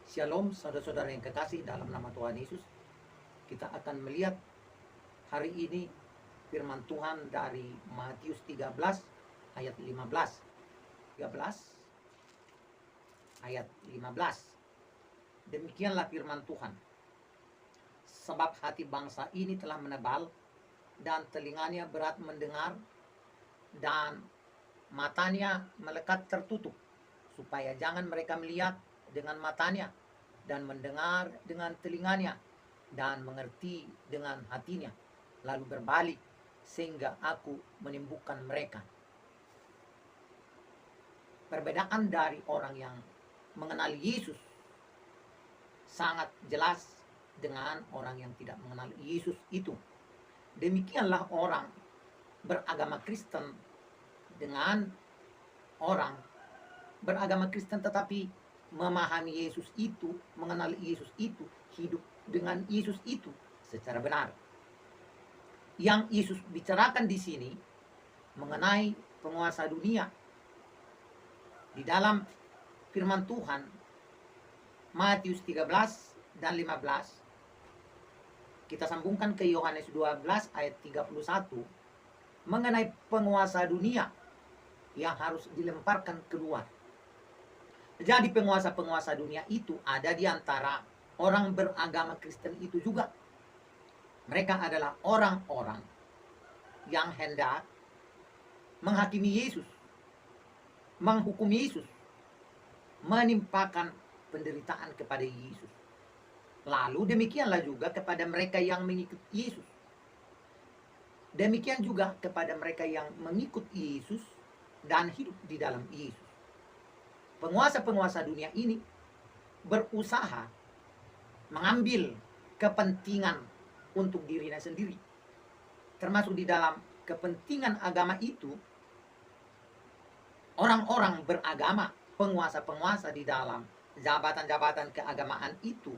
Shalom saudara-saudara yang kekasih dalam nama Tuhan Yesus. Kita akan melihat hari ini firman Tuhan dari Matius 13 ayat 15. 13 ayat 15. Demikianlah firman Tuhan. Sebab hati bangsa ini telah menebal dan telinganya berat mendengar dan matanya melekat tertutup, supaya jangan mereka melihat dengan matanya dan mendengar dengan telinganya dan mengerti dengan hatinya, lalu berbalik sehingga aku menyembuhkan mereka. Perbedaan dari orang yang mengenal Yesus sangat jelas dengan orang yang tidak mengenal Yesus itu. Demikianlah orang beragama Kristen dengan orang beragama Kristen tetapi memahami Yesus itu, mengenal Yesus itu, hidup dengan Yesus itu secara benar. Yang Yesus bicarakan di sini mengenai penguasa dunia. Di dalam firman Tuhan Matius 13 dan 15, kita sambungkan ke Yohanes 12 ayat 31 mengenai penguasa dunia yang harus dilemparkan keluar. Jadi penguasa-penguasa dunia itu ada di antara orang beragama Kristen itu juga. Mereka adalah orang-orang yang hendak menghakimi Yesus, menghukum Yesus, menimpakan penderitaan kepada Yesus. Lalu demikianlah juga kepada mereka yang mengikut Yesus. Demikian juga kepada mereka yang mengikut Yesus dan hidup di dalam Yesus. Penguasa-penguasa dunia ini berusaha mengambil kepentingan untuk dirinya sendiri. Termasuk di dalam kepentingan agama itu, orang-orang beragama, penguasa-penguasa di dalam jabatan-jabatan keagamaan itu,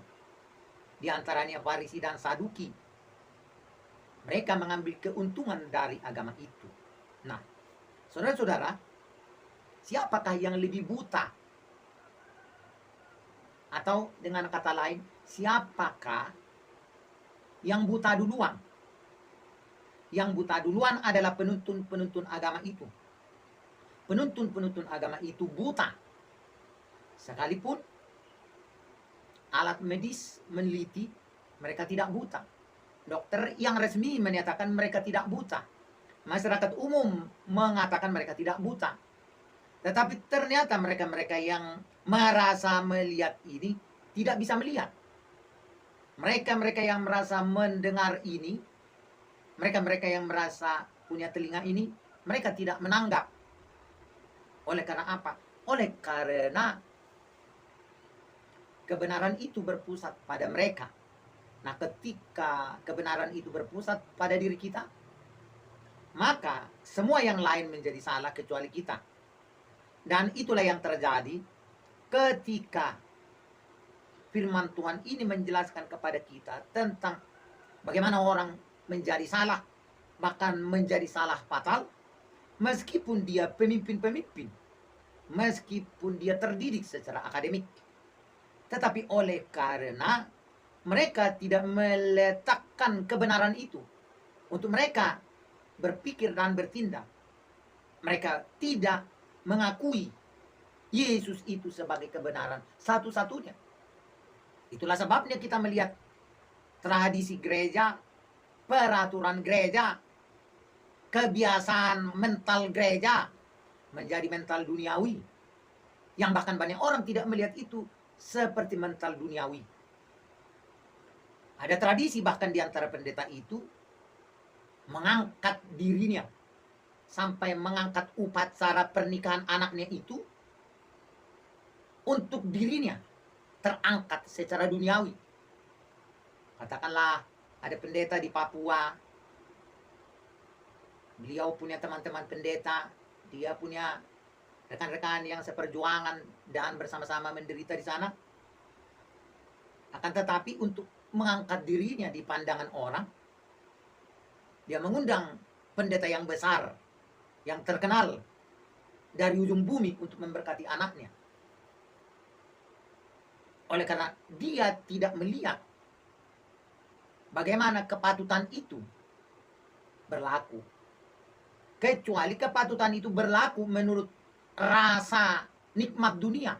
di antaranya Farisi dan Saduki, mereka mengambil keuntungan dari agama itu. Nah, saudara-saudara, siapakah yang lebih buta? Atau dengan kata lain, siapakah yang buta duluan? Yang buta duluan adalah penuntun-penuntun agama itu. Penuntun-penuntun agama itu buta. Sekalipun alat medis meneliti, mereka tidak buta. Dokter yang resmi menyatakan mereka tidak buta. Masyarakat umum mengatakan mereka tidak buta. Tetapi ternyata mereka-mereka yang merasa melihat ini tidak bisa melihat. Mereka-mereka yang merasa mendengar ini, mereka-mereka yang merasa punya telinga ini, mereka tidak menanggap. Oleh karena apa? Oleh karena kebenaran itu berpusat pada mereka. Nah, ketika kebenaran itu berpusat pada diri kita, maka semua yang lain menjadi salah kecuali kita. Dan itulah yang terjadi ketika firman Tuhan ini menjelaskan kepada kita tentang bagaimana orang menjadi salah, bahkan menjadi salah fatal, meskipun dia pemimpin-pemimpin, meskipun dia terdidik secara akademik. Tetapi oleh karena mereka tidak meletakkan kebenaran itu untuk mereka berpikir dan bertindak, mereka tidak mengakui Yesus itu sebagai kebenaran satu-satunya. Itulah sebabnya kita melihat tradisi gereja, peraturan gereja, kebiasaan mental gereja menjadi mental duniawi, yang bahkan banyak orang tidak melihat itu seperti mental duniawi. Ada tradisi bahkan di antara pendeta itu mengangkat dirinya sampai mengangkat upacara pernikahan anaknya itu untuk dirinya terangkat secara duniawi. Katakanlah ada pendeta di Papua, beliau punya teman-teman pendeta, dia punya rekan-rekan yang seperjuangan dan bersama-sama menderita di sana. Akan tetapi untuk mengangkat dirinya di pandangan orang, dia mengundang pendeta yang besar, yang terkenal, dari ujung bumi untuk memberkati anaknya. Oleh karena dia tidak melihat bagaimana kepatutan itu berlaku. Kecuali kepatutan itu berlaku menurut rasa nikmat dunia,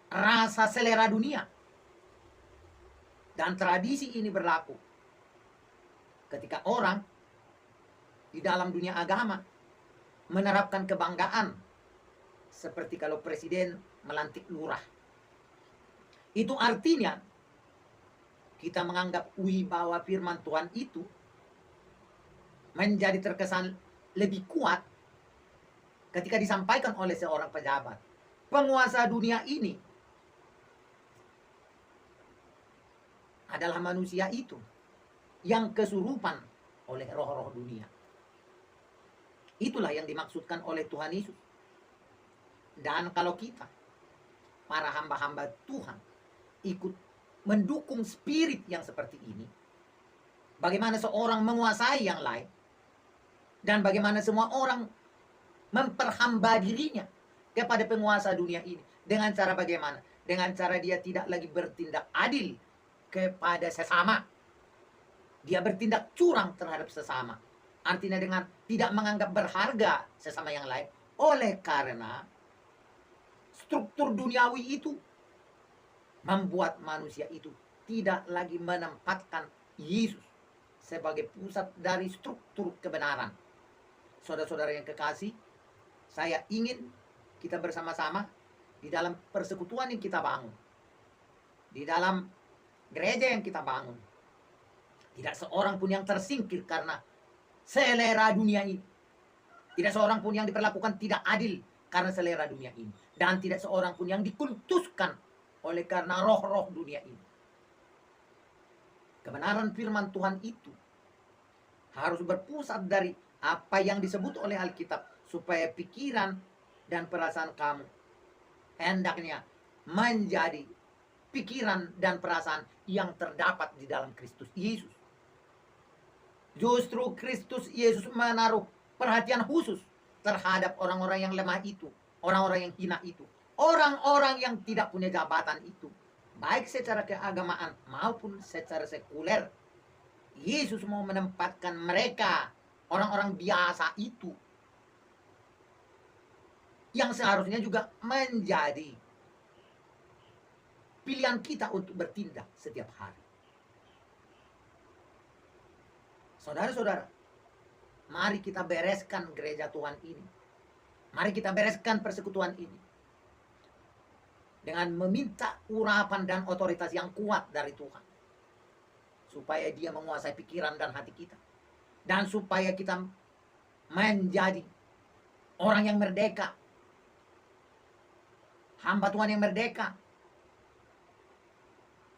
rasa selera dunia. Dan tradisi ini berlaku ketika orang di dalam dunia agama menerapkan kebanggaan, seperti kalau presiden melantik lurah. Itu artinya kita menganggap wibawa firman Tuhan itu menjadi terkesan lebih kuat ketika disampaikan oleh seorang pejabat. Penguasa dunia ini adalah manusia itu yang kesurupan oleh roh-roh dunia. Itulah yang dimaksudkan oleh Tuhan Yesus. Dan kalau kita, para hamba-hamba Tuhan, ikut mendukung spirit yang seperti ini, bagaimana seorang menguasai yang lain, dan bagaimana semua orang memperhamba dirinya kepada penguasa dunia ini. Dengan cara bagaimana? Dengan cara dia tidak lagi bertindak adil kepada sesama. Dia bertindak curang terhadap sesama. Artinya dengan tidak menganggap berharga sesama yang lain. Oleh karena struktur duniawi itu membuat manusia itu tidak lagi menempatkan Yesus sebagai pusat dari struktur kebenaran. Saudara-saudara yang kekasih, saya ingin kita bersama-sama di dalam persekutuan yang kita bangun, di dalam gereja yang kita bangun, tidak seorang pun yang tersingkir karena selera dunia ini. Tidak seorang pun yang diperlakukan tidak adil karena selera dunia ini. Dan tidak seorang pun yang dikultuskan oleh karena roh-roh dunia ini. Kebenaran firman Tuhan itu harus berpusat dari apa yang disebut oleh Alkitab, supaya pikiran dan perasaan kamu hendaknya menjadi pikiran dan perasaan yang terdapat di dalam Kristus Yesus. Justru Kristus Yesus menaruh perhatian khusus terhadap orang-orang yang lemah itu, orang-orang yang hina itu, orang-orang yang tidak punya jabatan itu, baik secara keagamaan maupun secara sekuler. Yesus mau menempatkan mereka, orang-orang biasa itu, yang seharusnya juga menjadi pilihan kita untuk bertindak setiap hari. Saudara-saudara, mari kita bereskan gereja Tuhan ini. Mari kita bereskan persekutuan ini dengan meminta urapan dan otoritas yang kuat dari Tuhan, supaya dia menguasai pikiran dan hati kita, dan supaya kita menjadi orang yang merdeka, hamba Tuhan yang merdeka,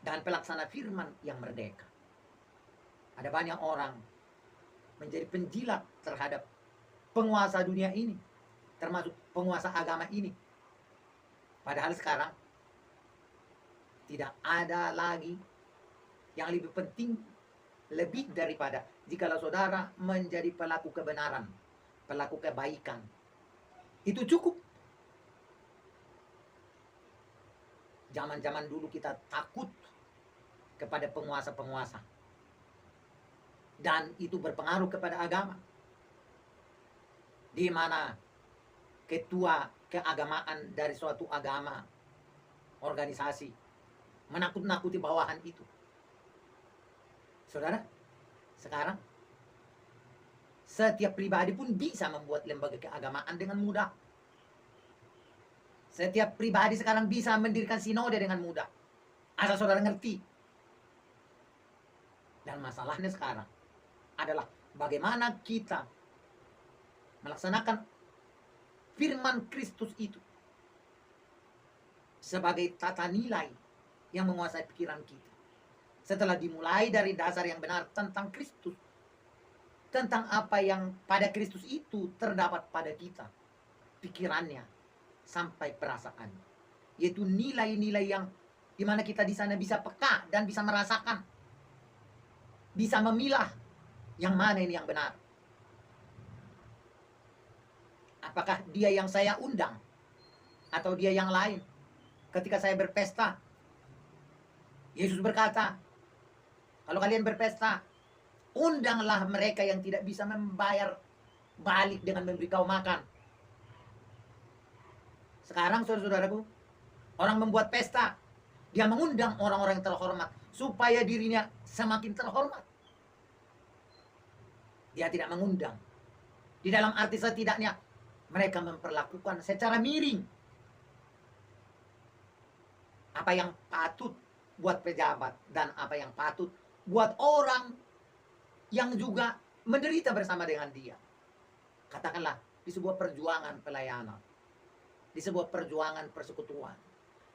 dan pelaksana firman yang merdeka. Ada banyak orang menjadi penjilat terhadap penguasa dunia ini, termasuk penguasa agama ini. Padahal sekarang tidak ada lagi yang lebih penting, lebih daripada jikalau saudara menjadi pelaku kebenaran, pelaku kebaikan. Itu cukup. Zaman-zaman dulu kita takut kepada penguasa-penguasa, dan itu berpengaruh kepada agama, di mana ketua keagamaan dari suatu agama, organisasi, menakut-nakuti bawahan itu. Saudara, sekarang setiap pribadi pun bisa membuat lembaga keagamaan dengan mudah. Setiap pribadi sekarang bisa mendirikan sinode dengan mudah, asal saudara ngerti. Dan masalahnya sekarang adalah bagaimana kita melaksanakan firman Kristus itu sebagai tata nilai yang menguasai pikiran kita. Setelah dimulai dari dasar yang benar tentang Kristus, tentang apa yang pada Kristus itu terdapat pada kita, pikirannya sampai perasaan, yaitu nilai-nilai yang dimana kita di sana bisa peka dan bisa merasakan, bisa memilah yang mana ini yang benar. Apakah dia yang saya undang atau dia yang lain? Ketika saya berpesta, Yesus berkata, kalau kalian berpesta, undanglah mereka yang tidak bisa membayar balik dengan memberi kau makan. Sekarang saudara-saudaraku, orang membuat pesta, dia mengundang orang-orang yang terhormat supaya dirinya semakin terhormat. Dia tidak mengundang. Di dalam arti setidaknya mereka memperlakukan secara miring apa yang patut buat pejabat dan apa yang patut buat orang yang juga menderita bersama dengan dia. Katakanlah di sebuah perjuangan pelayanan, di sebuah perjuangan persekutuan,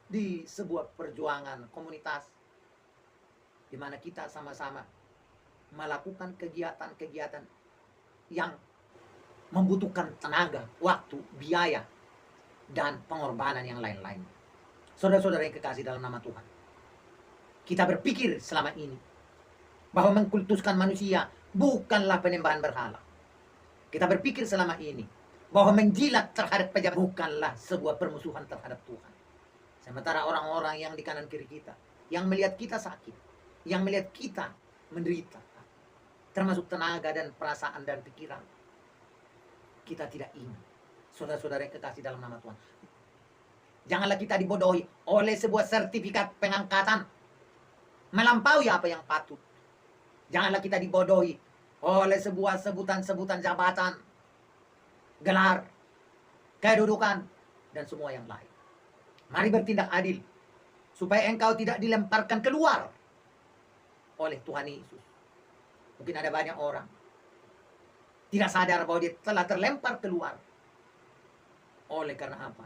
di sebuah perjuangan komunitas, di mana kita sama-sama melakukan kegiatan-kegiatan yang membutuhkan tenaga, waktu, biaya, dan pengorbanan yang lain-lain. Saudara-saudara yang kekasih dalam nama Tuhan, kita berpikir selama ini bahwa mengkultuskan manusia bukanlah penyembahan berhala. Kita berpikir selama ini bahwa menjilat terhadap pejabat bukanlah sebuah permusuhan terhadap Tuhan. Sementara orang-orang yang di kanan kiri kita, yang melihat kita sakit, yang melihat kita menderita, termasuk tenaga dan perasaan dan pikiran, kita tidak ingat. Saudara-saudara yang kekasih dalam nama Tuhan, janganlah kita dibodohi oleh sebuah sertifikat pengangkatan melampaui apa yang patut. Janganlah kita dibodohi oleh sebuah sebutan-sebutan jabatan, gelar, kedudukan, dan semua yang lain. Mari bertindak adil supaya engkau tidak dilemparkan keluar oleh Tuhan Yesus. Mungkin ada banyak orang tidak sadar bahwa dia telah terlempar keluar. Oleh karena apa?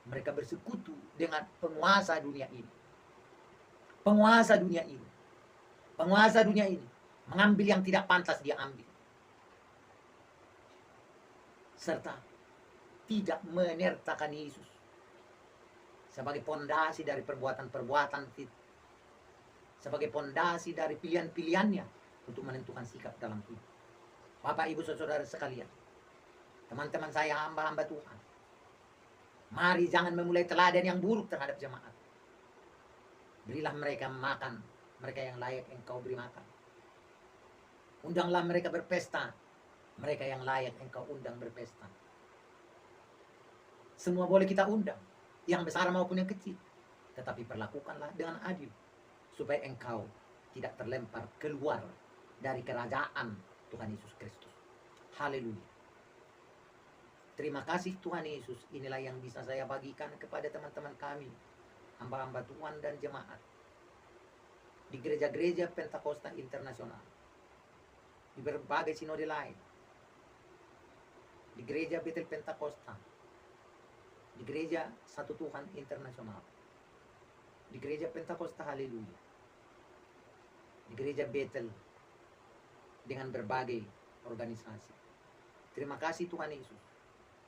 Mereka bersekutu dengan penguasa dunia ini. Penguasa dunia ini. Penguasa dunia ini mengambil yang tidak pantas dia ambil. Serta tidak menyertakan Yesus sebagai pondasi dari perbuatan-perbuatan kita, sebagai pondasi dari pilihan-pilihannya untuk menentukan sikap dalam hidup. Bapak, Ibu, Saudara sekalian, teman-teman saya, hamba-hamba Tuhan, mari jangan memulai teladan yang buruk terhadap jemaat. Berilah mereka makan, mereka yang layak engkau beri makan. Undanglah mereka berpesta, mereka yang layak engkau undang berpesta. Semua boleh kita undang, yang besar maupun yang kecil. Tetapi perlakukanlah dengan adil, supaya engkau tidak terlempar keluar dari kerajaan Tuhan Yesus Kristus. Haleluya. Terima kasih Tuhan Yesus. Inilah yang bisa saya bagikan kepada teman-teman kami, hamba-hamba Tuhan dan jemaat di gereja-gereja Pentakosta Internasional, di berbagai sinode lain, di gereja Betel Pentakosta, di gereja Satu Tuhan Internasional, di gereja Pentakosta Haleluya, di gereja Betel, dengan berbagai organisasi. Terima kasih Tuhan Yesus.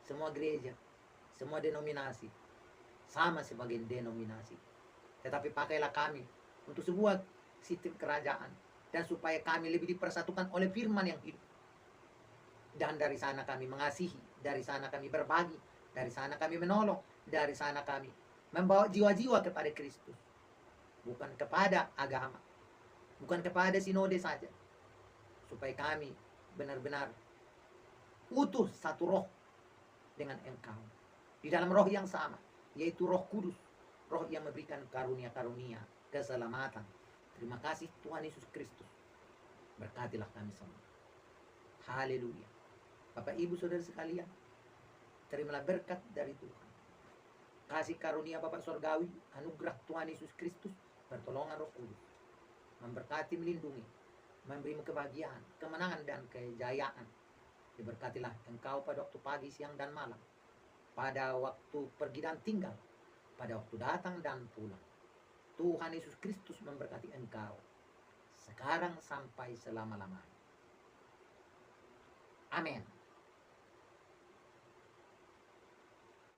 Semua gereja, semua denominasi sama sebagai denominasi, tetapi pakailah kami untuk sebuah sistem kerajaan, dan supaya kami lebih dipersatukan oleh firman yang hidup. Dan dari sana kami mengasihi, dari sana kami berbagi, dari sana kami menolong, dari sana kami membawa jiwa-jiwa kepada Kristus, bukan kepada agama, bukan kepada sinode saja, supaya kami benar-benar utuh satu roh dengan engkau, di dalam roh yang sama, yaitu Roh Kudus, roh yang memberikan karunia-karunia keselamatan. Terima kasih Tuhan Yesus Kristus. Berkatilah kami semua. Haleluya. Bapak, Ibu, Saudara sekalian, terimalah berkat dari Tuhan. Kasih karunia Bapak Surgawi, anugerah Tuhan Yesus Kristus, pertolongan Roh Kudus, memberkati, melindungi, memberi kebahagiaan, kemenangan, dan kejayaan. Diberkatilah engkau pada waktu pagi, siang, dan malam, pada waktu pergi dan tinggal, pada waktu datang dan pulang. Tuhan Yesus Kristus memberkati engkau sekarang sampai selama-lamanya. Amin.